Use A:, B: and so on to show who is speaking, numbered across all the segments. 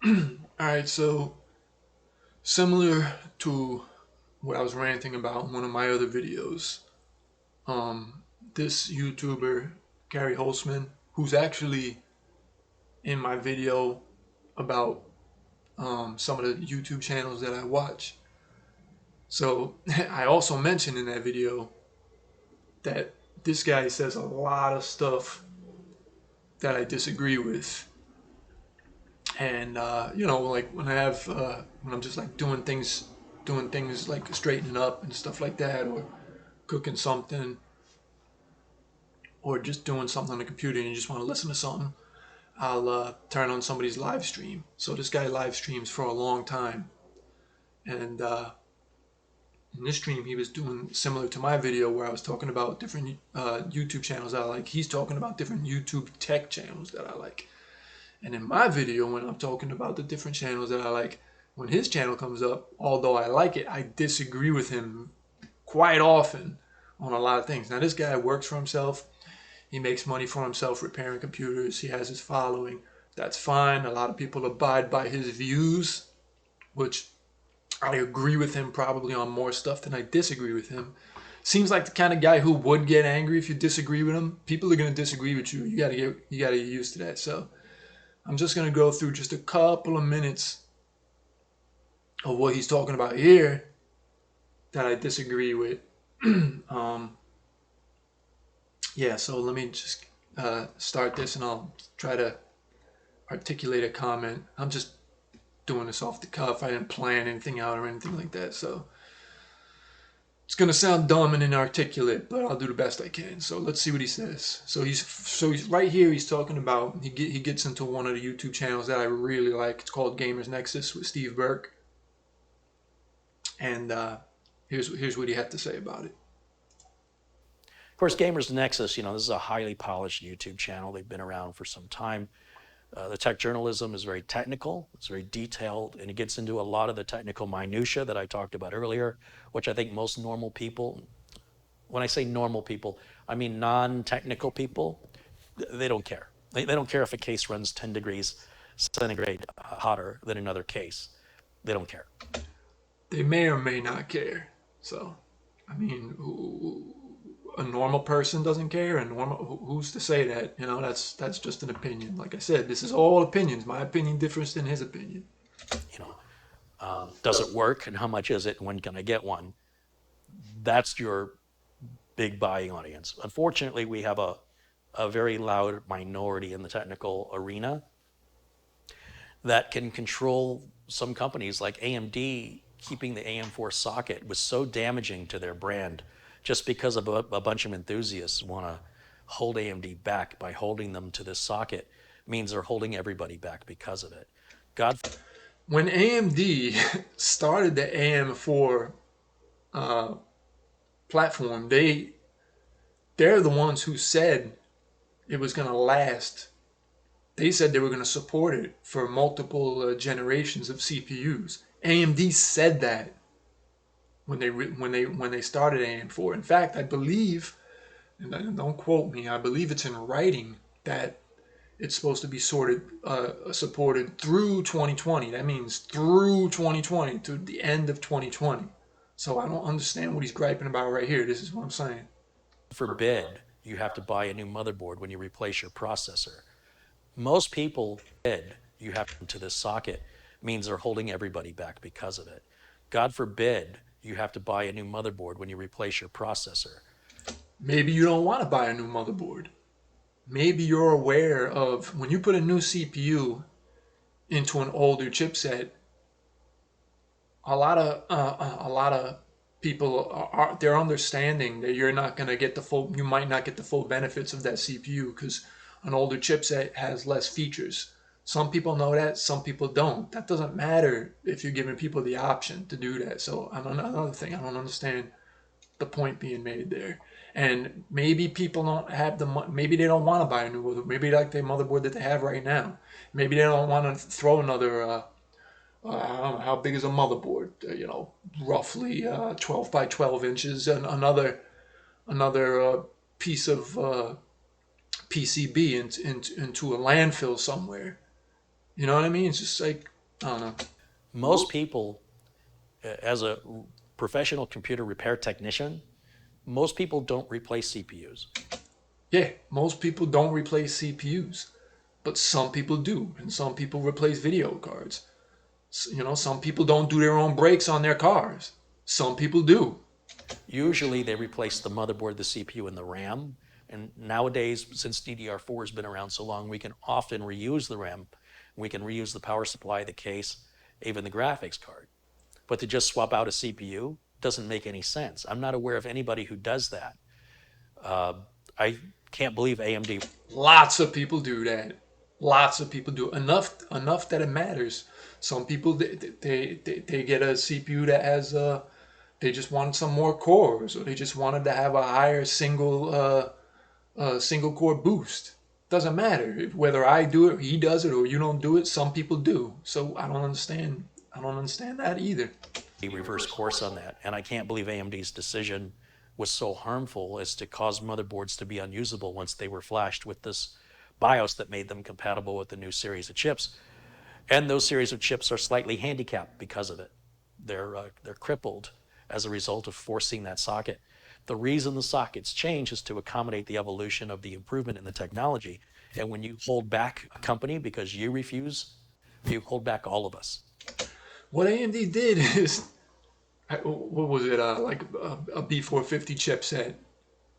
A: All right, so similar to what I was ranting about in one of my other videos, um, this YouTuber, Carey Holzman, who's actually in my video about some of the YouTube channels that I watch. So I also mentioned in that video that this guy says a lot of stuff that I disagree with. And like when I'm just like doing things like straightening up and stuff like that, or cooking something, or just doing something on the computer and you just want to listen to something, I'll turn on somebody's live stream. So this guy live streams for a long time, and in this stream he was doing similar to my video where I was talking about different YouTube channels that I like. He's talking about different YouTube tech channels that I like. And in my video, when I'm talking about the different channels that I like, when his channel comes up, although I like it, I disagree with him quite often on a lot of things. Now, this guy works for himself. He makes money for himself repairing computers. He has his following. That's fine. A lot of people abide by his views, which I agree with him probably on more stuff than I disagree with him. Seems like the kind of guy who would get angry if you disagree with him. People are going to disagree with you. You gotta get used to that. So I'm just going to go through just a couple of minutes of what he's talking about here that I disagree with. um, yeah, so let me just start this and I'll try to articulate a comment. I'm just doing this off the cuff. I didn't plan anything out or anything like that. So it's going to sound dumb and inarticulate, but I'll do the best I can. So let's see what he says. So he's right here. He's talking about he gets into one of the YouTube channels that I really like. It's called Gamers Nexus with Steve Burke, and here's what he had to say about it.
B: Of course, Gamers Nexus, this is a highly polished YouTube channel. They've been around for some time. The tech journalism is very technical, it's very detailed, and it gets into a lot of the technical minutia that I talked about earlier, which I think most normal people, when I say normal people, I mean non-technical people, they don't care. They don't care if a case runs 10 degrees centigrade hotter than another case. They don't care.
A: They may or may not care. So, I mean, a normal person doesn't care, and who's to say that? That's just an opinion. Like I said, this is all opinions. My opinion differs than his opinion.
B: Does it work, and how much is it, and when can I get one? That's your big buying audience. Unfortunately, we have a very loud minority in the technical arena that can control some companies like AMD. Keeping the AM4 socket was so damaging to their brand just because of a bunch of enthusiasts want to hold AMD back by holding them to this socket means they're holding everybody back because of it.
A: When AMD started the AM4 platform, they're the ones who said it was going to last. They said they were going to support it for multiple generations of CPUs. AMD said that when they started AM4. In fact, I believe, and don't quote me, I believe it's in writing that it's supposed to be supported through 2020. That means through 2020 to the end of 2020. So I don't understand what he's griping about right here. This is what I'm saying.
B: Forbid you have to buy a new motherboard when you replace your processor. Most people you have to this socket means they're holding everybody back because of it. God forbid you have to buy a new motherboard when you replace your processor.
A: Maybe you don't want to buy a new motherboard. Maybe you're aware of when you put a new CPU into an older chipset, a lot of people they're understanding that you're not going to get you might not get the full benefits of that CPU because an older chipset has less features. Some people know that, some people don't. That doesn't matter if you're giving people the option to do that. So another thing, I don't understand the point being made there. And maybe people don't have maybe they don't want to buy a new motherboard. Maybe like the motherboard that they have right now. Maybe they don't want to throw another I don't know how big is a motherboard. Roughly 12 by 12 inches, and another piece of PCB into a landfill somewhere. You know what I mean? It's just like, I don't know.
B: Most people, as a professional computer repair technician, most people don't replace CPUs.
A: Yeah, most people don't replace CPUs, but some people do, and some people replace video cards. You know, some people don't do their own brakes on their cars. Some people do.
B: Usually they replace the motherboard, the CPU, and the RAM. And nowadays, since DDR4 has been around so long, we can often reuse the RAM. We can reuse the power supply, the case, even the graphics card. But to just swap out a CPU doesn't make any sense. I'm not aware of anybody who does that. I can't believe AMD.
A: Lots of people do that. Lots of people do enough that it matters. Some people they get a CPU that has they just wanted some more cores, or they just wanted to have a higher single core boost. Doesn't matter whether I do it, or he does it, or you don't do it. Some people do. So I don't understand. I don't understand that either.
B: Reverse course on that. And I can't believe AMD's decision was so harmful as to cause motherboards to be unusable once they were flashed with this BIOS that made them compatible with the new series of chips. And those series of chips are slightly handicapped because of it. They're crippled as a result of forcing that socket. The reason the sockets change is to accommodate the evolution of the improvement in the technology. And when you hold back a company because you refuse, you hold back all of us.
A: What AMD did is, what was it, like a B450 chipset.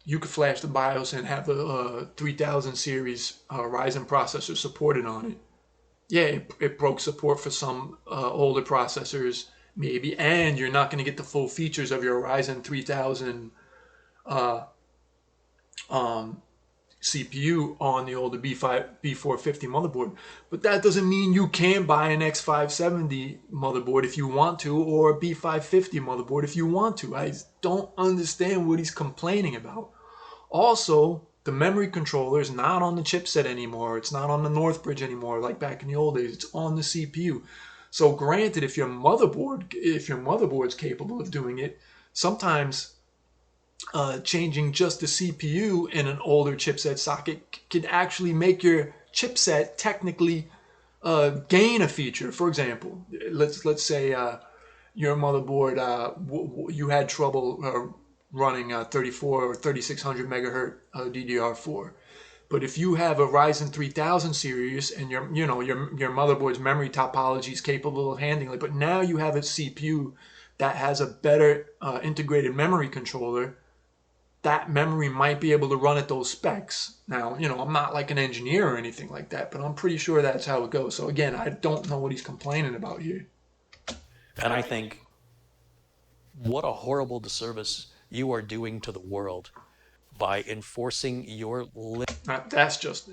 A: You could flash the BIOS and have the 3000 series Ryzen processor supported on it. Yeah, it broke support for some older processors, maybe, and you're not going to get the full features of your Ryzen 3000 CPU on the older B450 motherboard. But that doesn't mean you can't buy an X570 motherboard if you want to, or a B550 motherboard if you want to. I don't understand what he's complaining about. Also, the memory controller is not on the chipset anymore. It's not on the Northbridge anymore like back in the old days. It's on the CPU. So granted, if your motherboard's capable of doing it, sometimes changing just the CPU in an older chipset socket can actually make your chipset technically gain a feature. For example, let's say your motherboard you had trouble running 34 or 3600 megahertz DDR4. But if you have a Ryzen 3000 series and your motherboard's memory topology is capable of handling it, but now you have a CPU that has a better integrated memory controller, that memory might be able to run at those specs. Now, I'm not like an engineer or anything like that, but I'm pretty sure that's how it goes. So again, I don't know what he's complaining about here.
B: And I think what a horrible disservice you are doing to the world by enforcing your
A: That's just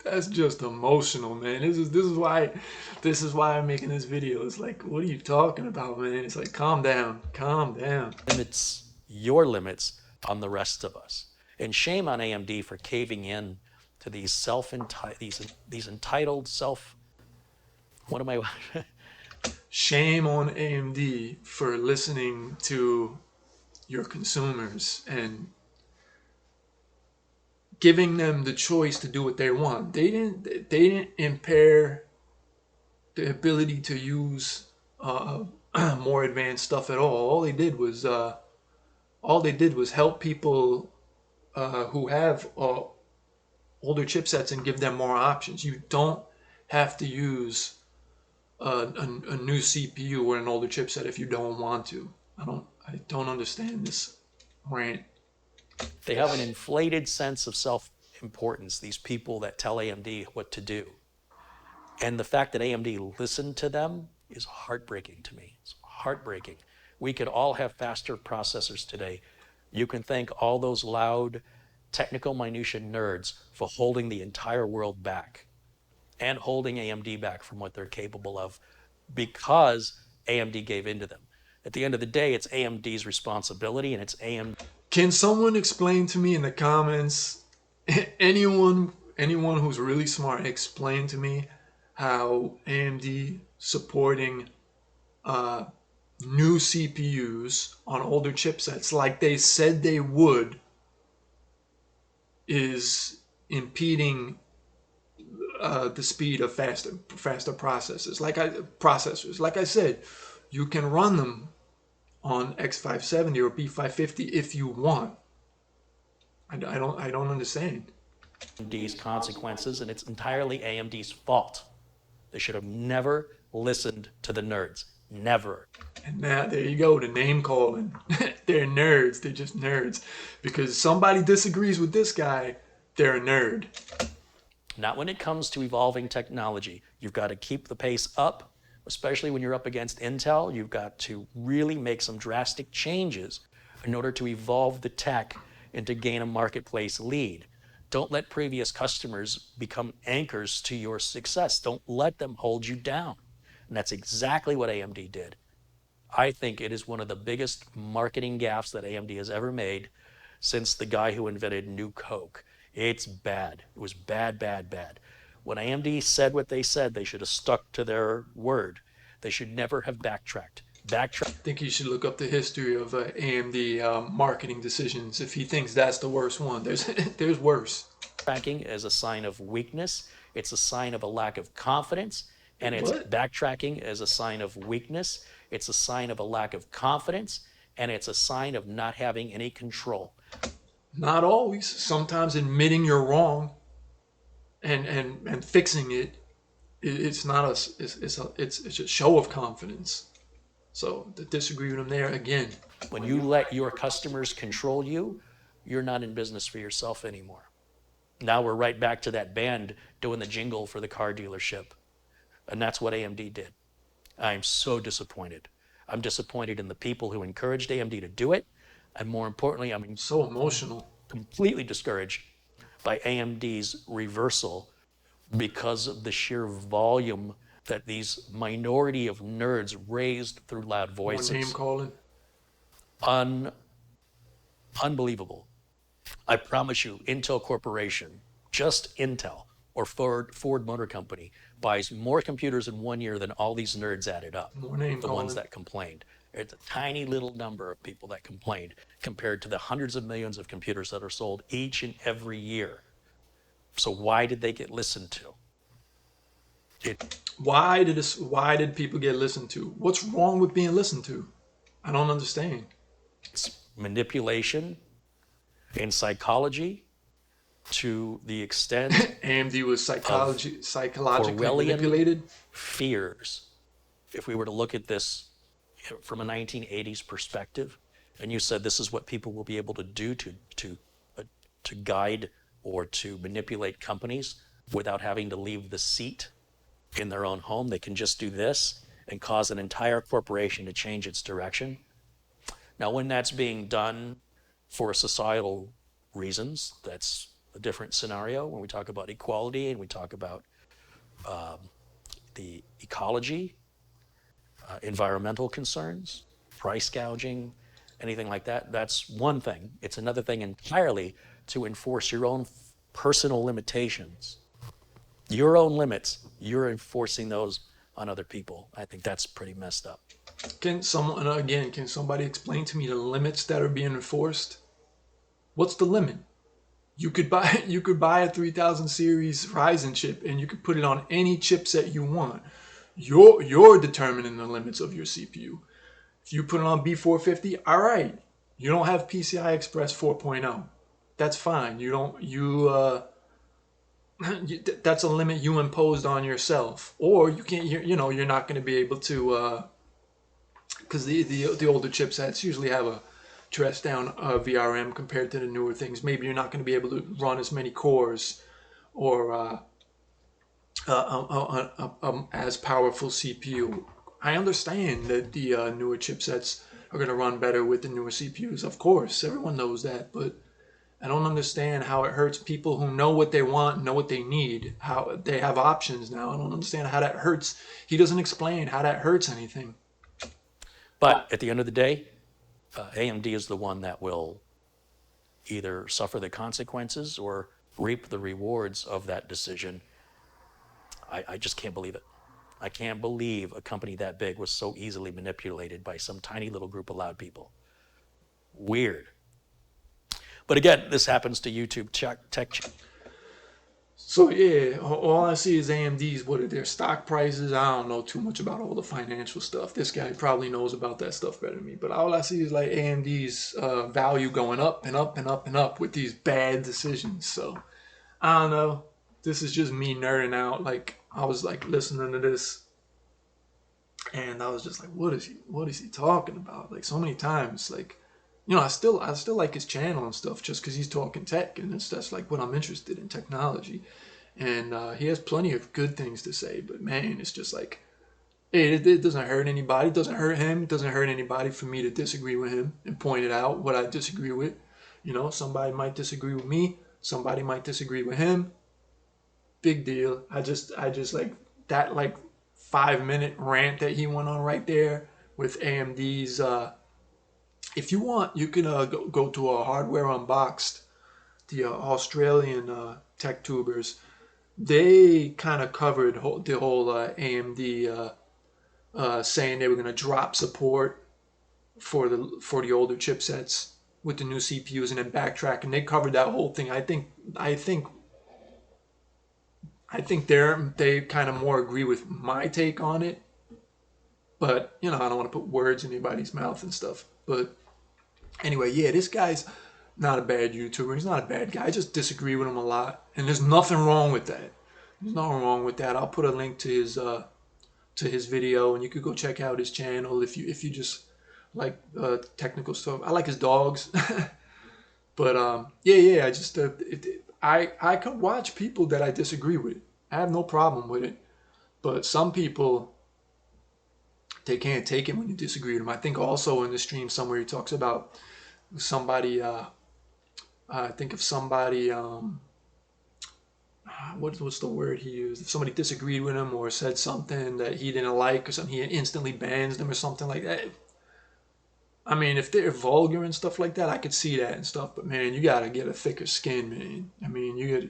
A: that's just emotional, man. This is why I'm making this video. It's like, what are you talking about, man? It's like, calm down, calm down.
B: your limits on the rest of us. And shame on AMD for caving in to these these entitled self. What am I?
A: Shame on AMD for listening to your consumers and giving them the choice to do what they want. They didn't impair the ability to use more advanced stuff at all. All they did was help people who have older chipsets and give them more options. You don't have to use a new CPU or an older chipset if you don't want to. I don't understand this rant.
B: They have an inflated sense of self importance, these people that tell AMD what to do. And the fact that AMD listened to them is heartbreaking to me. It's heartbreaking. We could all have faster processors today. You can thank all those loud technical minutia nerds for holding the entire world back and holding AMD back from what they're capable of because AMD gave in to them. At the end of the day, it's AMD's responsibility and it's AMD.
A: Can someone explain to me in the comments, anyone who's really smart, explain to me how AMD supporting new CPUs on older chipsets like they said they would is impeding the speed of faster processors. Like I said, you can run them on X570 or B550 if you want. I don't understand.
B: AMD's consequences, and it's entirely AMD's fault. They should have never listened to the nerds. Never.
A: And now there you go, the name calling. They're nerds. They're just nerds. Because somebody disagrees with this guy, they're a nerd.
B: Not when it comes to evolving technology. You've got to keep the pace up, especially when you're up against Intel. You've got to really make some drastic changes in order to evolve the tech and to gain a marketplace lead. Don't let previous customers become anchors to your success. Don't let them hold you down. And that's exactly what AMD did. I think it is one of the biggest marketing gaffes that AMD has ever made since the guy who invented New Coke. It's bad. It was bad, bad, bad. When AMD said what they said, they should have stuck to their word. They should never have backtracked.
A: I think he should look up the history of AMD marketing decisions if he thinks that's the worst one. There's worse.
B: Backtracking is a sign of weakness. It's a sign of a lack of confidence. And it's
A: What?
B: backtracking is a sign of weakness. It's a sign of a lack of confidence. And it's a sign of not having any control.
A: Not always. Sometimes admitting you're wrong and fixing it's not a it's a show of confidence. So to disagree with him there again.
B: When you let your customers control you, you're not in business for yourself anymore. Now we're right back to that band doing the jingle for the car dealership. And that's what AMD did. I'm so disappointed. I'm disappointed in the people who encouraged AMD to do it. And more importantly, I'm
A: So emotional.
B: completely discouraged by AMD's reversal because of the sheer volume that these minority of nerds raised through loud
A: More name
B: voices.
A: calling.
B: Unbelievable. I promise you, Intel Corporation, just Intel or Ford Motor Company, buys more computers in 1 year than all these nerds added up.
A: More name
B: The ones
A: calling.
B: that complained. It's a tiny little number of people that complained compared to the hundreds of millions of computers that are sold each and every year. So why did they get listened to?
A: Why did people get listened to? What's wrong with being listened to? I don't understand.
B: It's manipulation and psychology to the extent
A: AMD was psychologically
B: Orwellian
A: manipulated.
B: fears. If we were to look at this from a 1980s perspective, and you said this is what people will be able to do to guide or to manipulate companies without having to leave the seat in their own home, they can just do this and cause an entire corporation to change its direction. Now, when that's being done for societal reasons, that's a different scenario. When we talk about equality and we talk about the ecology, environmental concerns, price gouging, anything like that, that's one thing. It's another thing entirely to enforce your own personal limitations. Your own limits, you're enforcing those on other people. I think that's pretty messed up.
A: Can somebody explain to me the limits that are being enforced? What's the limit? You could buy a 3000 series Ryzen chip and you could put it on any chipset you want. You're determining the limits of your CPU. If you put it on B450, all right. You don't have PCI Express 4.0. That's fine. That's a limit you imposed on yourself. Or you can't you're not going to be able to because the older chipsets usually have a dressed down VRM compared to the newer things. Maybe you're not going to be able to run as many cores or as powerful CPU. I understand that the newer chipsets are going to run better with the newer CPUs. Of course, everyone knows that, but I don't understand how it hurts people who know what they want, know what they need, how they have options now. I don't understand how that hurts. He doesn't explain how that hurts anything.
B: But at the end of the day, AMD is the one that will either suffer the consequences or reap the rewards of that decision. I just can't believe it. I can't believe a company that big was so easily manipulated by some tiny little group of loud people. Weird. But again, this happens to YouTube tech.
A: So yeah, all I see is AMD's. What are their stock prices? I don't know too much about all the financial stuff. This guy probably knows about that stuff better than me. But all I see is like AMD's value going up and up and up and up with these bad decisions. So I don't know. This is just me nerding out. Like I was like listening to this, and I was just like, what is he talking about? Like so many times, like I still like his channel and stuff just because he's talking tech, and that's like what I'm interested in, technology. And he has plenty of good things to say, but man, it's just like it doesn't hurt anybody. It doesn't hurt him. It doesn't hurt anybody for me to disagree with him and point it out what I disagree with. Somebody might disagree with me. Somebody might disagree with him. Big deal. I just like that like 5 minute rant that he went on right there with AMD's. If you want, you can go to a Hardware Unboxed, the Australian tech tubers. They kind of covered the whole AMD saying they were going to drop support for the older chipsets with the new CPUs and then backtrack, and they covered that whole thing. I think they kind of more agree with my take on it, but I don't want to put words in anybody's mouth and stuff. But anyway, yeah, this guy's not a bad YouTuber. He's not a bad guy. I just disagree with him a lot, and there's nothing wrong with that. There's nothing wrong with that. I'll put a link to his video, and you could go check out his channel if you just like technical stuff. I like his dogs, but yeah. I just I could watch people that I disagree with. I have no problem with it, but some people they can't take it when you disagree with them. I think also in the stream somewhere he talks about somebody. I think of somebody. What's the word he used? If somebody disagreed with him or said something that he didn't like or something, he instantly bans them or something like that. I mean, if they're vulgar and stuff like that, I could see that and stuff. But man, you gotta get a thicker skin, man. I mean, you get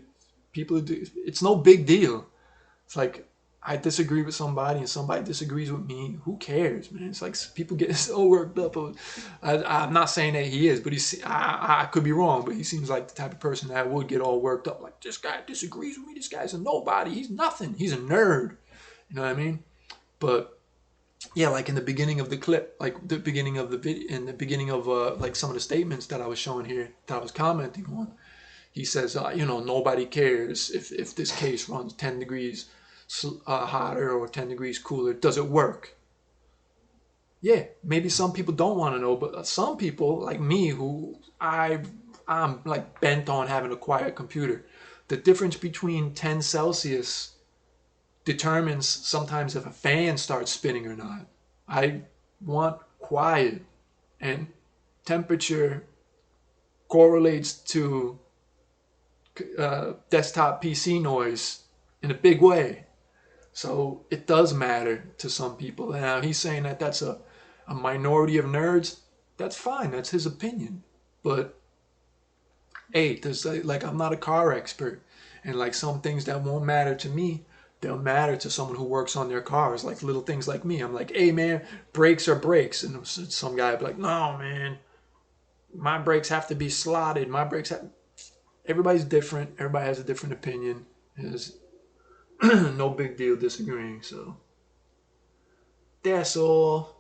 A: people. It's no big deal. It's like I disagree with somebody and somebody disagrees with me. Who cares, man? It's like people get so worked up. I'm not saying that he is, but I could be wrong, but he seems like the type of person that would get all worked up. Like this guy disagrees with me. This guy's a nobody. He's nothing. He's a nerd. You know what I mean? But yeah, like in the beginning of the clip, like the beginning of the video, in the beginning of like some of the statements that I was showing here, that I was commenting on, he says, nobody cares if this case runs 10 degrees hotter or 10 degrees cooler. Does it work? Yeah, maybe some people don't want to know, but some people like me I'm like bent on having a quiet computer. The difference between 10 Celsius determines sometimes if a fan starts spinning or not. I want quiet, and temperature correlates to desktop PC noise in a big way. So it does matter to some people. Now he's saying that that's a minority of nerds. That's fine. That's his opinion. But hey, there's like I'm not a car expert, and like some things that won't matter to me, they'll matter to someone who works on their cars. Like little things like me. I'm like, hey man, brakes are brakes, and some guy would be like, no man, my brakes have to be slotted. My brakes have. Everybody's different. Everybody has a different opinion. There's no big deal disagreeing. So that's all.